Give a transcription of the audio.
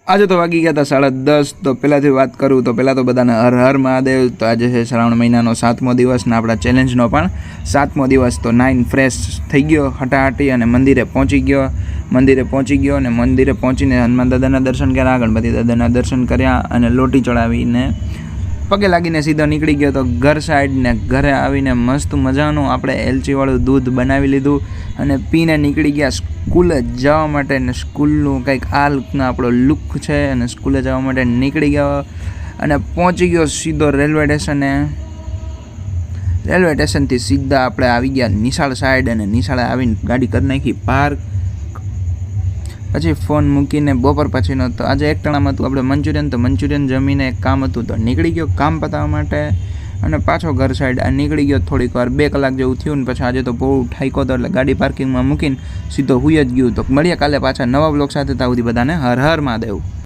આજે તો વાગી ગયા હતા 10:30। તો પહેલાંથી વાત કરું તો પહેલાં તો બધાને હર હર મહાદેવ। તો આજે છે શ્રાવણ મહિનાનો 7મો દિવસ ને આપણા ચેલેન્જનો પણ 7મો દિવસ। તો નાઈન ફ્રેશ થઈ ગયો હટાહટી અને મંદિરે પહોંચી ગયો અને મંદિરે પહોંચીને હનુમાન દાદાના દર્શન કર્યા, ગણપતિ દાદાના દર્શન કર્યા અને લોટી ચડાવીને પગે લાગીને સીધો નીકળી ગયો તો ઘર સાઈડ ને ઘરે આવીને મસ્ત મજાનું આપણે એલચીવાળું દૂધ બનાવી લીધું અને પીને નીકળી ગયા સ્કૂલે જવા માટે। ને સ્કૂલનું કંઈક આ લુકનો આપણો લુક છે અને સ્કૂલે જવા માટે નીકળી ગયો અને પહોંચી ગયો સીધો રેલવે સ્ટેશનથી સીધા આપણે આવી ગયા નિશાળ સાઈડ અને નિશાળે આવીને ગાડી કરી નાખી પાર્ક। પછી ફોન મૂકીને બપોર પછીનો તો આજે એક ટાણામાં હતું આપણે મંચુરિયન જમીને એક કામ હતું તો નીકળી ગયો કામ પતાવવા માટે અને પાછો ઘર સાઈડ નીકળી ગયો। થોડીક વાર 2 કલાક જેવું થયું ને પછી આજે તો બહુ ઠાઈકો હતો એટલે ગાડી પાર્કિંગમાં મૂકીને સીધો હુઈ જ ગયું। તો મળીએ કાલે પાછા નવા બ્લોગ સાથે। ત્યાં સુધી બધાને હર હર મહાદેવ।